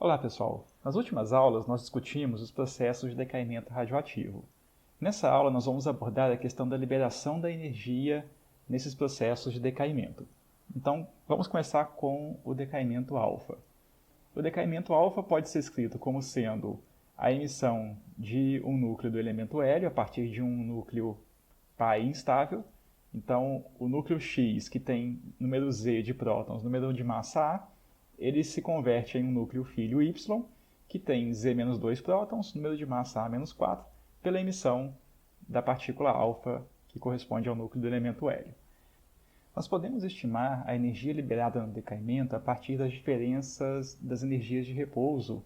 Olá pessoal, nas últimas aulas nós discutimos os processos de decaimento radioativo. Nessa aula nós vamos abordar a questão da liberação da energia nesses processos de decaimento. Então vamos começar com o decaimento alfa. O decaimento alfa pode ser escrito como sendo a emissão de um núcleo do elemento hélio a partir de um núcleo π instável. Então o núcleo X, que tem número Z de prótons, número de massa A, ele se converte em um núcleo filho Y, que tem Z-2 prótons, número de massa A-4, pela emissão da partícula alfa, que corresponde ao núcleo do elemento hélio. Nós podemos estimar a energia liberada no decaimento a partir das diferenças das energias de repouso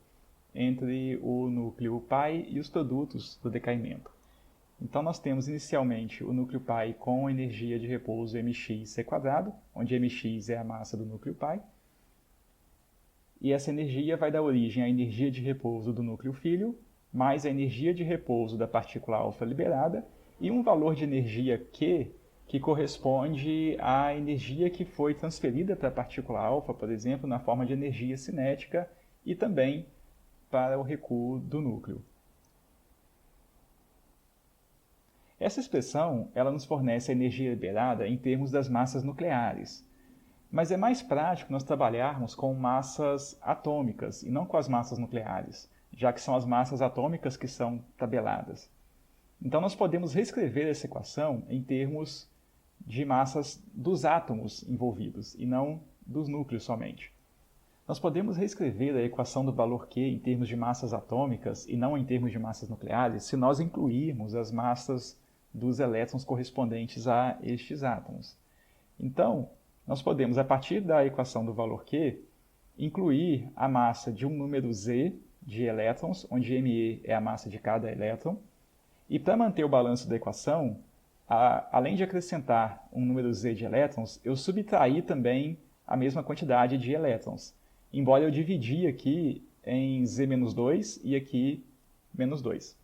entre o núcleo π e os produtos do decaimento. Então nós temos inicialmente o núcleo π com energia de repouso mxc², onde mx é a massa do núcleo π, e essa energia vai dar origem à energia de repouso do núcleo filho, mais a energia de repouso da partícula alfa liberada, e um valor de energia Q, que corresponde à energia que foi transferida para a partícula alfa, por exemplo, na forma de energia cinética, e também para o recuo do núcleo. Essa expressão ela nos fornece a energia liberada em termos das massas nucleares. Mas é mais prático nós trabalharmos com massas atômicas e não com as massas nucleares, já que são as massas atômicas que são tabeladas. Então nós podemos reescrever essa equação em termos de massas dos átomos envolvidos e não dos núcleos somente. Nós podemos reescrever a equação do valor Q em termos de massas atômicas e não em termos de massas nucleares se nós incluirmos as massas dos elétrons correspondentes a estes átomos. Então, nós podemos, a partir da equação do valor Q, incluir a massa de um número Z de elétrons, onde me é a massa de cada elétron, e para manter o balanço da equação, além de acrescentar um número Z de elétrons, eu subtraí também a mesma quantidade de elétrons, embora eu dividi aqui em Z-2 e aqui menos 2.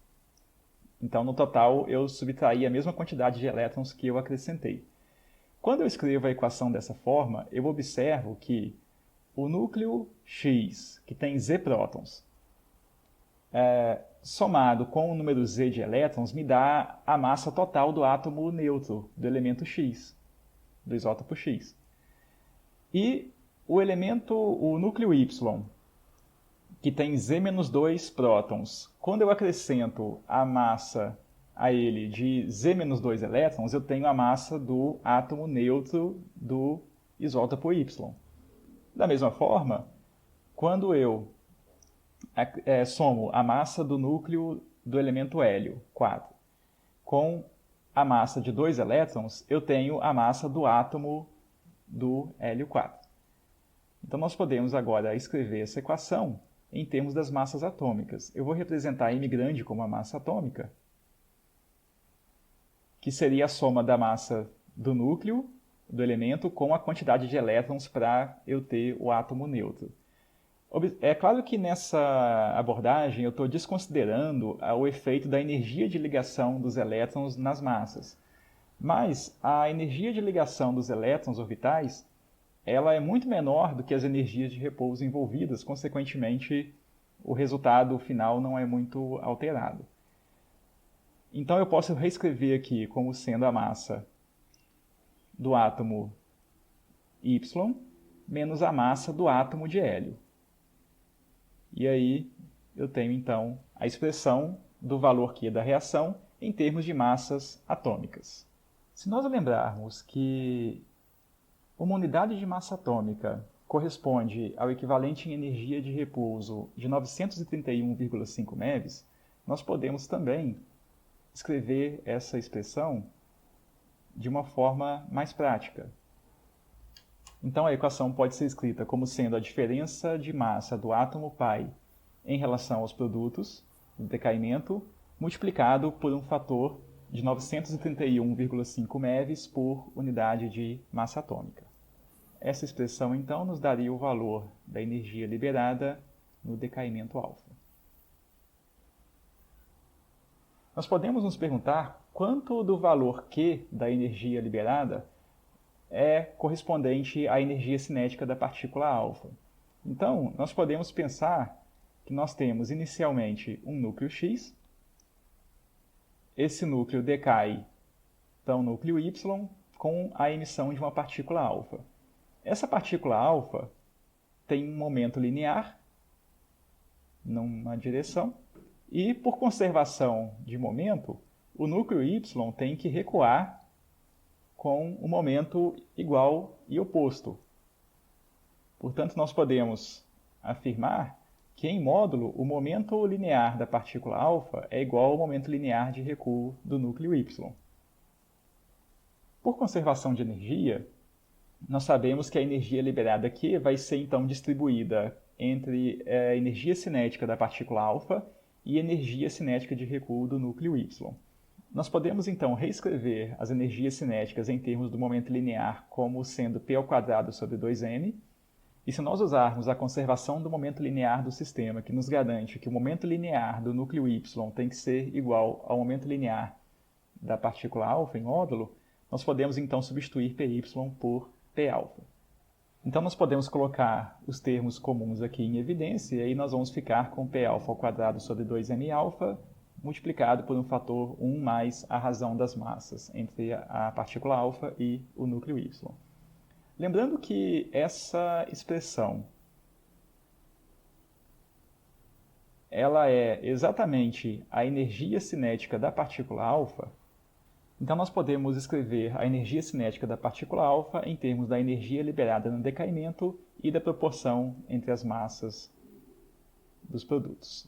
Então, no total, eu subtraí a mesma quantidade de elétrons que eu acrescentei. Quando eu escrevo a equação dessa forma, eu observo que o núcleo X, que tem Z prótons, somado com o número Z de elétrons, me dá a massa total do átomo neutro do elemento X, do isótopo X. E o núcleo Y, que tem Z-2 prótons, quando eu acrescento a massa a ele de Z-2 elétrons, eu tenho a massa do átomo neutro do isótopo Y. Da mesma forma, quando eu somo a massa do núcleo do elemento hélio, 4, com a massa de 2 elétrons, eu tenho a massa do átomo do hélio 4. Então nós podemos agora escrever essa equação em termos das massas atômicas. Eu vou representar M grande como a massa atômica, que seria a soma da massa do núcleo do elemento com a quantidade de elétrons para eu ter o átomo neutro. É claro que nessa abordagem eu estou desconsiderando o efeito da energia de ligação dos elétrons nas massas. Mas a energia de ligação dos elétrons orbitais ela é muito menor do que as energias de repouso envolvidas, consequentemente o resultado final não é muito alterado. Então eu posso reescrever aqui como sendo a massa do átomo Y menos a massa do átomo de hélio. E aí eu tenho então a expressão do valor Q da reação em termos de massas atômicas. Se nós lembrarmos que uma unidade de massa atômica corresponde ao equivalente em energia de repouso de 931,5 MeV, nós podemos também escrever essa expressão de uma forma mais prática. Então a equação pode ser escrita como sendo a diferença de massa do átomo π em relação aos produtos do decaimento multiplicado por um fator de 931,5 MeV por unidade de massa atômica. Essa expressão então nos daria o valor da energia liberada no decaimento alfa. Nós podemos nos perguntar quanto do valor Q da energia liberada é correspondente à energia cinética da partícula alfa. Então, nós podemos pensar que nós temos inicialmente um núcleo X, esse núcleo decai para um núcleo Y com a emissão de uma partícula alfa. Essa partícula alfa tem um momento linear numa direção e, por conservação de momento, o núcleo Y tem que recuar com um momento igual e oposto. Portanto, nós podemos afirmar que, em módulo, o momento linear da partícula alfa é igual ao momento linear de recuo do núcleo Y. Por conservação de energia, nós sabemos que a energia liberada aqui vai ser então distribuída entre a energia cinética da partícula alfa e a energia cinética de recuo do núcleo Y. Nós podemos então reescrever as energias cinéticas em termos do momento linear como sendo p² sobre 2m, e se nós usarmos a conservação do momento linear do sistema, que nos garante que o momento linear do núcleo Y tem que ser igual ao momento linear da partícula alfa em módulo, nós podemos então substituir Py por Pα. Então nós podemos colocar os termos comuns aqui em evidência, e aí nós vamos ficar com Pα² sobre 2mα multiplicado por um fator 1 mais a razão das massas entre a partícula alfa e o núcleo Y. Lembrando que essa expressão ela é exatamente a energia cinética da partícula alfa, então nós podemos escrever a energia cinética da partícula alfa em termos da energia liberada no decaimento e da proporção entre as massas dos produtos.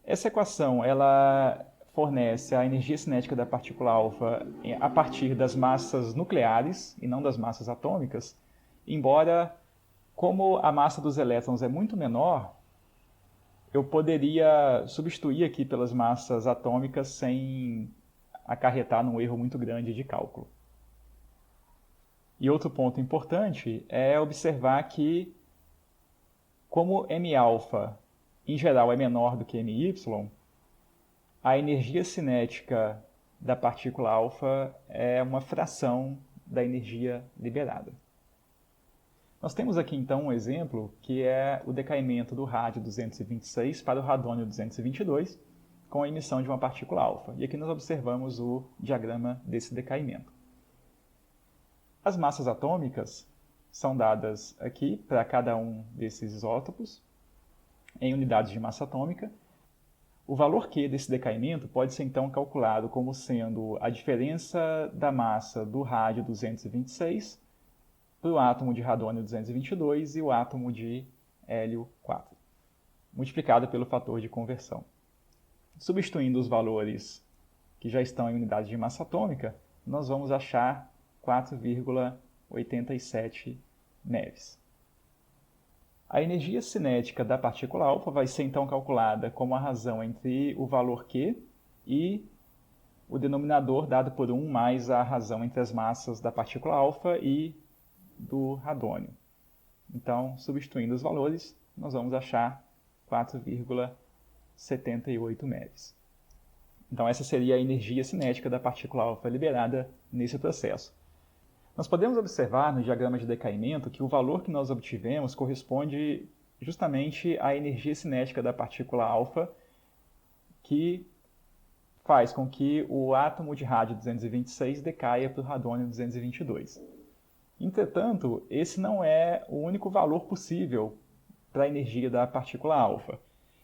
Essa equação ela fornece a energia cinética da partícula alfa a partir das massas nucleares e não das massas atômicas, embora, como a massa dos elétrons é muito menor, eu poderia substituir aqui pelas massas atômicas sem acarretar num erro muito grande de cálculo. E outro ponto importante é observar que, como Mα em geral é menor do que My, a energia cinética da partícula alfa é uma fração da energia liberada. Nós temos aqui então um exemplo que é o decaimento do rádio 226 para o radônio 222 com a emissão de uma partícula alfa. E aqui nós observamos o diagrama desse decaimento. As massas atômicas são dadas aqui para cada um desses isótopos em unidades de massa atômica. O valor Q desse decaimento pode ser então calculado como sendo a diferença da massa do rádio 226 para o átomo de radônio 222 e o átomo de hélio 4, multiplicado pelo fator de conversão. Substituindo os valores que já estão em unidades de massa atômica, nós vamos achar 4,87 MeV. A energia cinética da partícula alfa vai ser então calculada como a razão entre o valor Q e o denominador dado por 1 mais a razão entre as massas da partícula alfa e do radônio. Então, substituindo os valores, nós vamos achar 4,78 MeV. Então, essa seria a energia cinética da partícula alfa liberada nesse processo. Nós podemos observar no diagrama de decaimento que o valor que nós obtivemos corresponde justamente à energia cinética da partícula alfa, que faz com que o átomo de rádio 226 decaia para o radônio 222. Entretanto, esse não é o único valor possível para a energia da partícula alfa.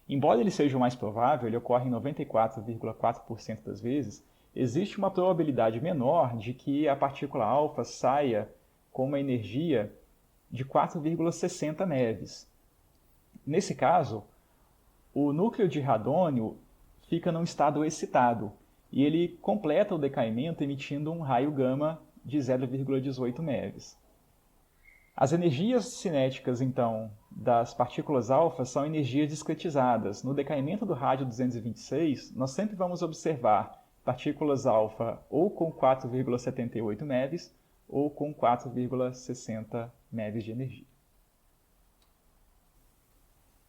Embora ele seja o mais provável, ele ocorre em 94,4% das vezes, existe uma probabilidade menor de que a partícula alfa saia com uma energia de 4,60 MeV. Nesse caso, o núcleo de radônio fica num estado excitado e ele completa o decaimento emitindo um raio gama de 0,18 MeV. As energias cinéticas, então, das partículas alfa são energias discretizadas. No decaimento do rádio 226, nós sempre vamos observar partículas alfa ou com 4,78 MeV ou com 4,60 MeV de energia.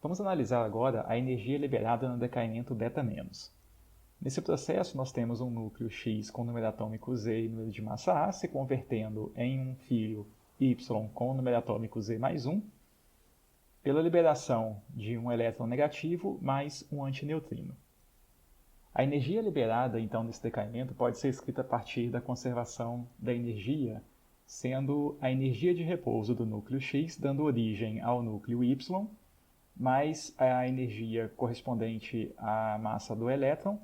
Vamos analisar agora a energia liberada no decaimento β-. Nesse processo, nós temos um núcleo X com número atômico Z e número de massa A se convertendo em um fio Y com o número atômico Z mais 1, pela liberação de um elétron negativo mais um antineutrino. A energia liberada, então, nesse decaimento pode ser escrita a partir da conservação da energia, sendo a energia de repouso do núcleo X dando origem ao núcleo Y, mais a energia correspondente à massa do elétron,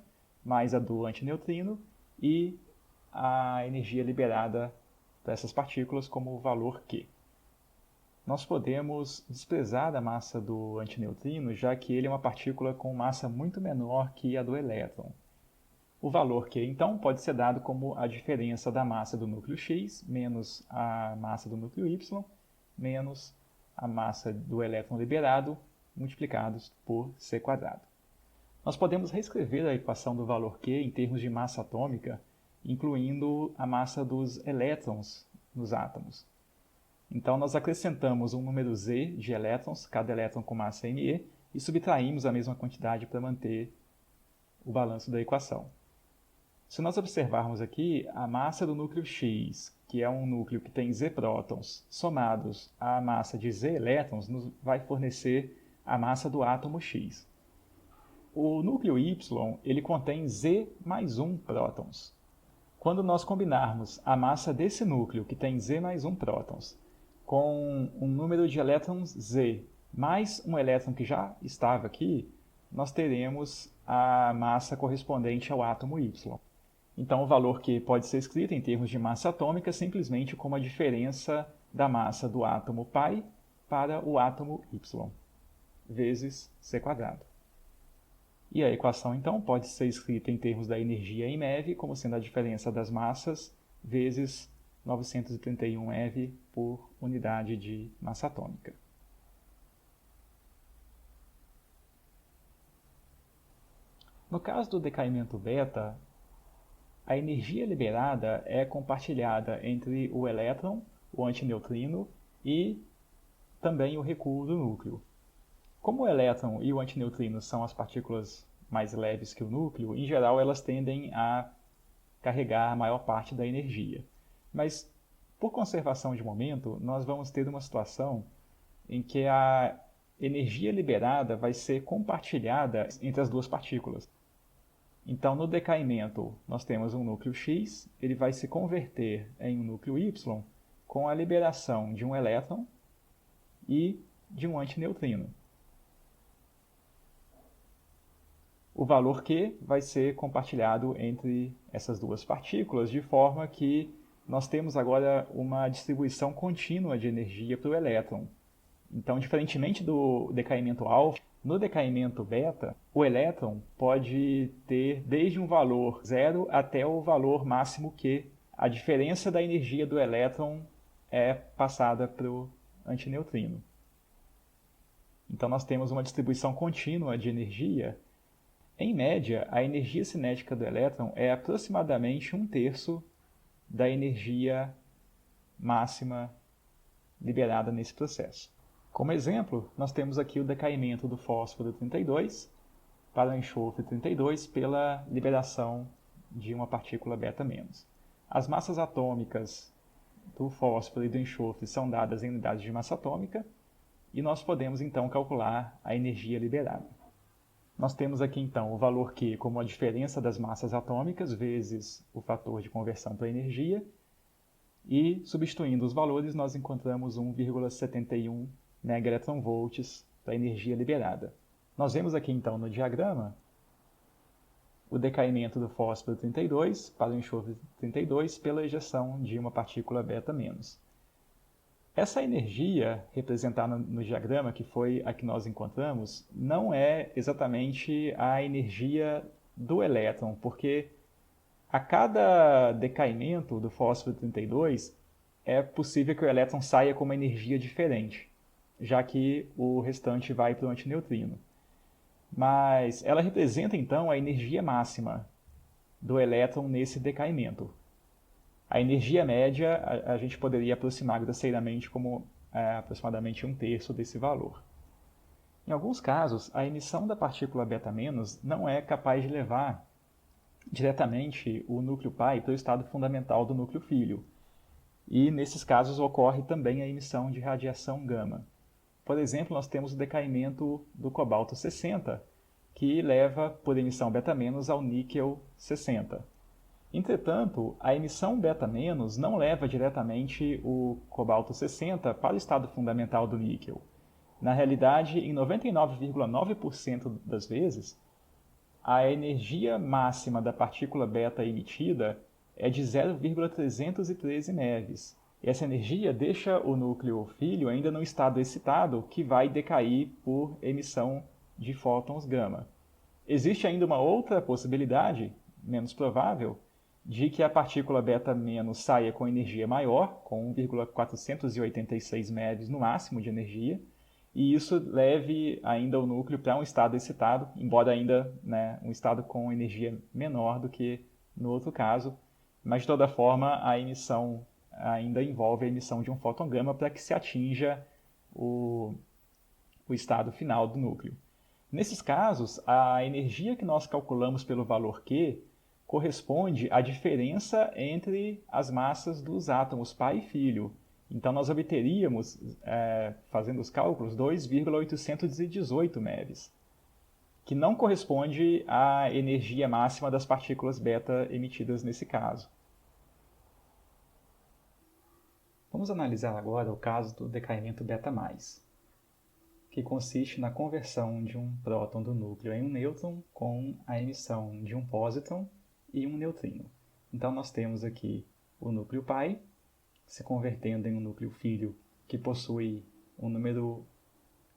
mais a do antineutrino, e a energia liberada para essas partículas como o valor Q. Nós podemos desprezar a massa do antineutrino, já que ele é uma partícula com massa muito menor que a do elétron. O valor Q, então, pode ser dado como a diferença da massa do núcleo X menos a massa do núcleo Y menos a massa do elétron liberado multiplicados por C². Nós podemos reescrever a equação do valor Q em termos de massa atômica, incluindo a massa dos elétrons nos átomos. Então, nós acrescentamos um número Z de elétrons, cada elétron com massa Me, e subtraímos a mesma quantidade para manter o balanço da equação. Se nós observarmos aqui, a massa do núcleo X, que é um núcleo que tem Z prótons, somados à massa de Z elétrons, nos vai fornecer a massa do átomo X. O núcleo Y, ele contém Z mais 1 prótons. Quando nós combinarmos a massa desse núcleo, que tem Z mais 1 prótons, com um número de elétrons Z mais um elétron que já estava aqui, nós teremos a massa correspondente ao átomo Y. Então, o valor Q pode ser escrito em termos de massa atômica simplesmente como a diferença da massa do átomo π para o átomo Y, vezes C². E a equação, então, pode ser escrita em termos da energia em MeV como sendo a diferença das massas vezes 931 eV por unidade de massa atômica. No caso do decaimento beta, a energia liberada é compartilhada entre o elétron, o antineutrino e também o recuo do núcleo. Como o elétron e o antineutrino são as partículas mais leves que o núcleo, em geral elas tendem a carregar a maior parte da energia. Mas, por conservação de momento, nós vamos ter uma situação em que a energia liberada vai ser compartilhada entre as duas partículas. Então, no decaimento, nós temos um núcleo X, ele vai se converter em um núcleo Y com a liberação de um elétron e de um antineutrino. O valor Q vai ser compartilhado entre essas duas partículas, de forma que nós temos agora uma distribuição contínua de energia para o elétron. Então, diferentemente do decaimento alfa, no decaimento beta, o elétron pode ter desde um valor zero até o valor máximo Q. A diferença da energia do elétron é passada para o antineutrino. Então, nós temos uma distribuição contínua de energia. Em média, a energia cinética do elétron é aproximadamente 1/3 da energia máxima liberada nesse processo. Como exemplo, nós temos aqui o decaimento do fósforo 32 para o enxofre 32 pela liberação de uma partícula beta-. As massas atômicas do fósforo e do enxofre são dadas em unidades de massa atômica e nós podemos então calcular a energia liberada. Nós temos aqui então o valor Q como a diferença das massas atômicas vezes o fator de conversão para energia, e substituindo os valores nós encontramos 1,71 megaelectronvolts para a energia liberada. Nós vemos aqui então no diagrama o decaimento do fósforo 32 para o enxofre 32 pela ejeção de uma partícula beta-. Essa energia representada no diagrama, que foi a que nós encontramos, não é exatamente a energia do elétron, porque a cada decaimento do fósforo 32 é possível que o elétron saia com uma energia diferente, já que o restante vai para o antineutrino. Mas ela representa então a energia máxima do elétron nesse decaimento. A energia média a gente poderia aproximar grosseiramente como aproximadamente 1/3 desse valor. Em alguns casos, a emissão da partícula beta- não é capaz de levar diretamente o núcleo pai para o estado fundamental do núcleo filho. E nesses casos ocorre também a emissão de radiação gama. Por exemplo, nós temos o decaimento do cobalto 60, que leva, por emissão beta-, ao níquel 60. Entretanto, a emissão beta- não leva diretamente o cobalto 60 para o estado fundamental do níquel. Na realidade, em 99,9% das vezes, a energia máxima da partícula beta emitida é de 0,313 MeV. Essa energia deixa o núcleo filho ainda num estado excitado que vai decair por emissão de fótons gama. Existe ainda uma outra possibilidade, menos provável, de que a partícula beta- saia com energia maior, com 1,486 MeV no máximo de energia, e isso leve ainda o núcleo para um estado excitado, embora ainda um estado com energia menor do que no outro caso, mas de toda forma a emissão ainda envolve a emissão de um fóton gama para que se atinja o estado final do núcleo. Nesses casos, a energia que nós calculamos pelo valor Q corresponde à diferença entre as massas dos átomos pai e filho. Então, nós obteríamos, fazendo os cálculos, 2,818 MeV, que não corresponde à energia máxima das partículas beta emitidas nesse caso. Vamos analisar agora o caso do decaimento beta+, que consiste na conversão de um próton do núcleo em um nêutron com a emissão de um pósitron e um neutrino. Então, nós temos aqui o núcleo pai se convertendo em um núcleo filho que possui um número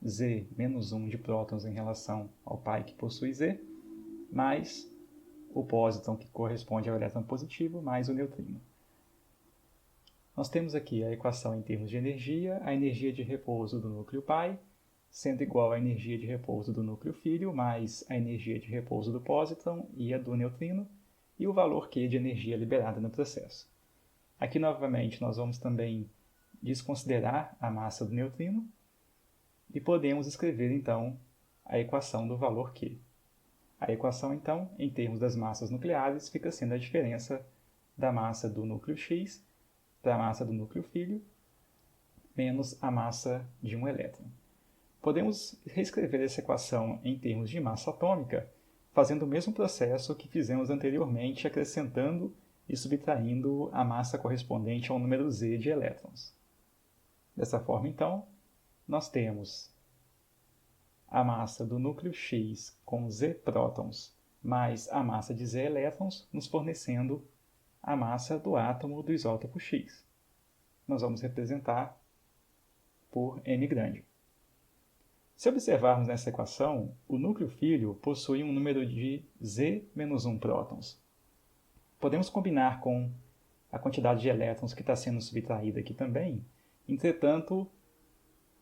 Z menos 1 de prótons em relação ao pai que possui Z, mais o pósitron que corresponde ao elétron positivo, mais o neutrino. Nós temos aqui a equação em termos de energia, a energia de repouso do núcleo pai, sendo igual à energia de repouso do núcleo filho, mais a energia de repouso do pósitron e a do neutrino, e o valor Q de energia liberada no processo. Aqui, novamente, nós vamos também desconsiderar a massa do neutrino e podemos escrever, então, a equação do valor Q. A equação, então, em termos das massas nucleares, fica sendo a diferença da massa do núcleo X para a massa do núcleo filho menos a massa de um elétron. Podemos reescrever essa equação em termos de massa atômica, fazendo o mesmo processo que fizemos anteriormente, acrescentando e subtraindo a massa correspondente ao número Z de elétrons. Dessa forma, então, nós temos a massa do núcleo X com Z prótons mais a massa de Z elétrons, nos fornecendo a massa do átomo do isótopo X. Nós vamos representar por M grande. Se observarmos nessa equação, o núcleo filho possui um número de Z menos 1 prótons. Podemos combinar com a quantidade de elétrons que está sendo subtraída aqui também, entretanto,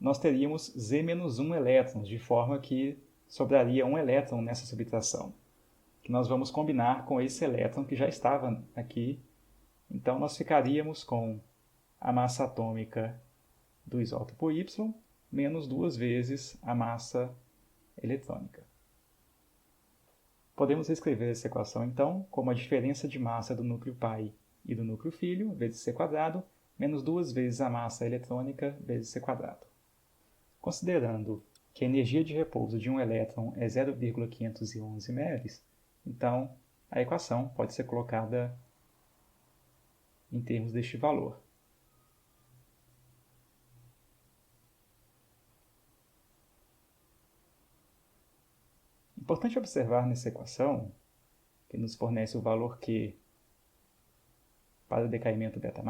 nós teríamos Z menos 1 elétrons, de forma que sobraria um elétron nessa subtração, que nós vamos combinar com esse elétron que já estava aqui. Então, nós ficaríamos com a massa atômica do isótopo Y menos 2 vezes a massa eletrônica. Podemos escrever essa equação, então, como a diferença de massa do núcleo pai e do núcleo filho, vezes C², menos 2 vezes a massa eletrônica, vezes C². Considerando que a energia de repouso de um elétron é 0,511 MeV, então a equação pode ser colocada em termos deste valor. Importante observar nessa equação, que nos fornece o valor Q para o decaimento beta+,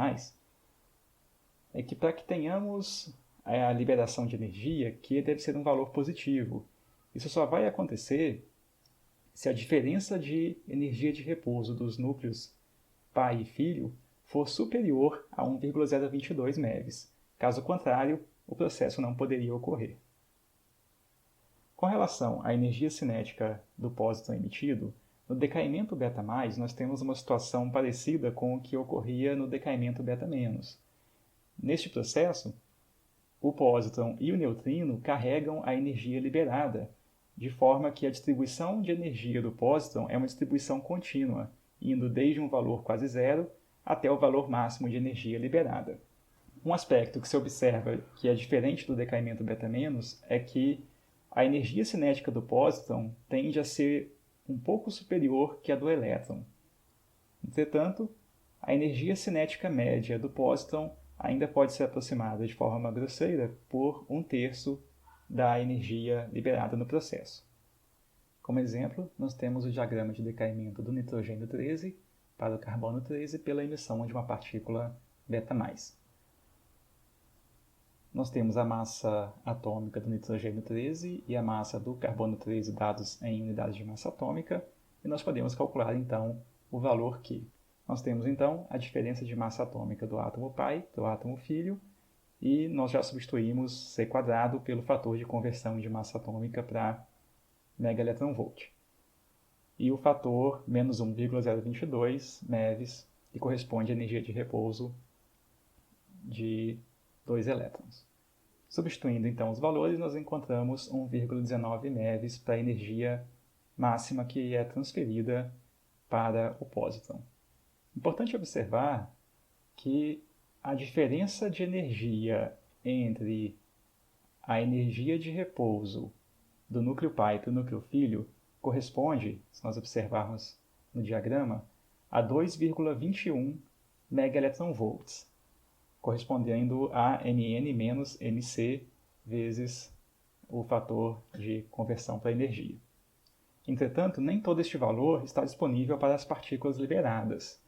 é que para que tenhamos a liberação de energia, Q deve ser um valor positivo. Isso só vai acontecer se a diferença de energia de repouso dos núcleos pai e filho for superior a 1,022 MeV. Caso contrário, o processo não poderia ocorrer. Com relação à energia cinética do pósitron emitido, no decaimento beta+, nós temos uma situação parecida com o que ocorria no decaimento beta-. Neste processo, o pósitron e o neutrino carregam a energia liberada, de forma que a distribuição de energia do pósitron é uma distribuição contínua, indo desde um valor quase zero até o valor máximo de energia liberada. Um aspecto que se observa que é diferente do decaimento beta- é que a energia cinética do pósitron tende a ser um pouco superior que a do elétron. Entretanto, a energia cinética média do pósitron ainda pode ser aproximada de forma grosseira por 1/3 da energia liberada no processo. Como exemplo, nós temos o diagrama de decaimento do nitrogênio 13 para o carbono 13 pela emissão de uma partícula beta+. Nós temos a massa atômica do nitrogênio 13 e a massa do carbono 13 dados em unidades de massa atômica, e nós podemos calcular então o valor Q. Nós temos então a diferença de massa atômica do átomo pai para o átomo filho, e nós já substituímos C² pelo fator de conversão de massa atômica para megaelectronvolt. E o fator menos 1,022 MeV, que corresponde à energia de repouso de 2 elétrons. Substituindo então os valores, nós encontramos 1,19 MeV para a energia máxima que é transferida para o pósitron. Importante observar que a diferença de energia entre a energia de repouso do núcleo pai para o núcleo filho corresponde, se nós observarmos no diagrama, a 2,21 megaelectronvolts, correspondendo a Mn menos Mc vezes o fator de conversão para energia. Entretanto, nem todo este valor está disponível para as partículas liberadas.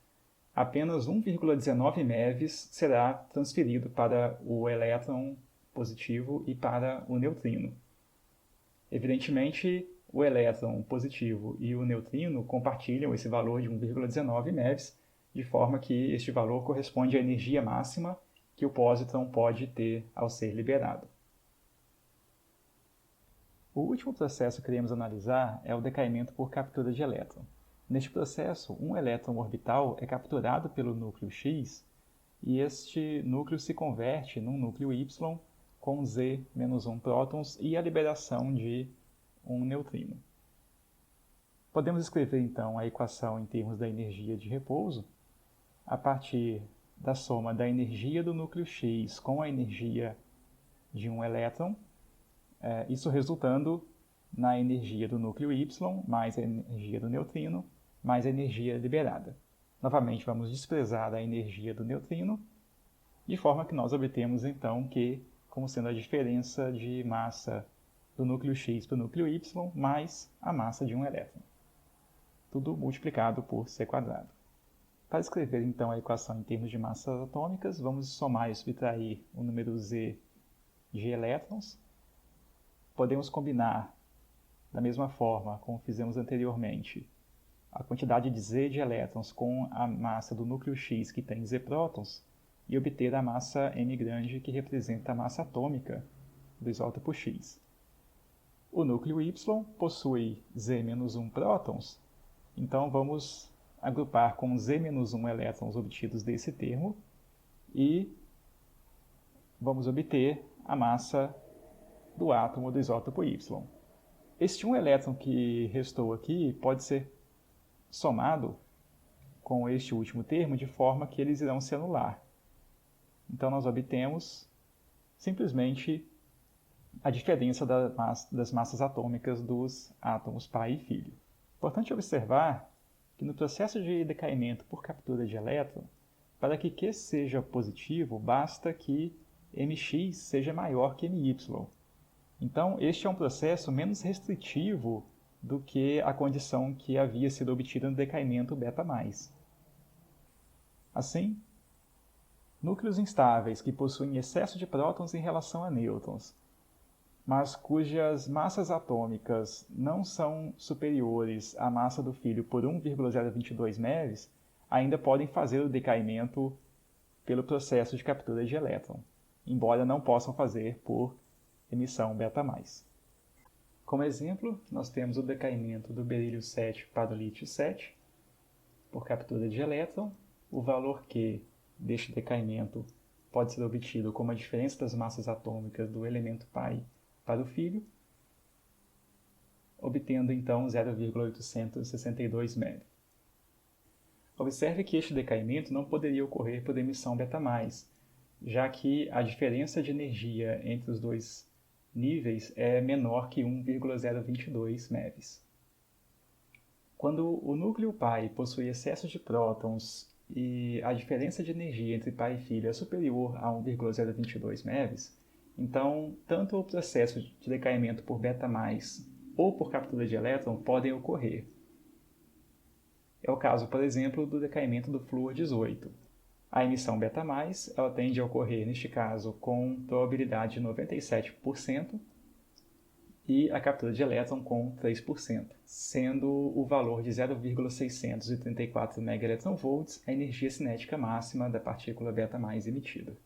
Apenas 1,19 MeV será transferido para o elétron positivo e para o neutrino. Evidentemente, o elétron positivo e o neutrino compartilham esse valor de 1,19 MeV, de forma que este valor corresponde à energia máxima que o pósitron pode ter ao ser liberado. O último processo que queremos analisar é o decaimento por captura de elétron. Neste processo, um elétron orbital é capturado pelo núcleo X e este núcleo se converte num núcleo Y com Z-1 prótons e a liberação de um neutrino. Podemos escrever então a equação em termos da energia de repouso a partir da soma da energia do núcleo X com a energia de um elétron, isso resultando na energia do núcleo Y mais a energia do neutrino mais a energia liberada. Novamente, vamos desprezar a energia do neutrino, de forma que nós obtemos então Q como sendo a diferença de massa do núcleo X para o núcleo Y mais a massa de um elétron. Tudo multiplicado por C². Para escrever então a equação em termos de massas atômicas, vamos somar e subtrair o número Z de elétrons. Podemos combinar, da mesma forma como fizemos anteriormente, a quantidade de Z de elétrons com a massa do núcleo X, que tem Z prótons, e obter a massa M grande, que representa a massa atômica do isótopo X. O núcleo Y possui Z-1 prótons, então vamos agrupar com Z-1 elétrons obtidos desse termo e vamos obter a massa do átomo do isótopo Y. Este um elétron que restou aqui pode ser somado com este último termo de forma que eles irão se anular. Então nós obtemos simplesmente a diferença das massas atômicas dos átomos pai e filho. Importante observar que no processo de decaimento por captura de elétron, para que Q seja positivo, basta que Mx seja maior que My. Então, este é um processo menos restritivo do que a condição que havia sido obtida no decaimento beta+. Assim, núcleos instáveis que possuem excesso de prótons em relação a nêutrons, mas cujas massas atômicas não são superiores à massa do filho por 1,022 MeV, ainda podem fazer o decaimento pelo processo de captura de elétron, embora não possam fazer por emissão beta+. Como exemplo, nós temos o decaimento do berílio 7 para o lítio 7 por captura de elétron. O valor Q deste decaimento pode ser obtido como a diferença das massas atômicas do elemento pai para o filho, obtendo então 0,862 MeV. Observe que este decaimento não poderia ocorrer por emissão beta+, já que a diferença de energia entre os dois níveis é menor que 1,022 MeV. Quando o núcleo pai possui excesso de prótons e a diferença de energia entre pai e filho é superior a 1,022 MeV, então tanto o processo de decaimento por beta+, ou por captura de elétron podem ocorrer. É o caso, por exemplo, do decaimento do flúor 18. A emissão beta+, ela tende a ocorrer, neste caso, com probabilidade de 97%, e a captura de elétron com 3%, sendo o valor de 0,634 MeV a energia cinética máxima da partícula beta+ emitida.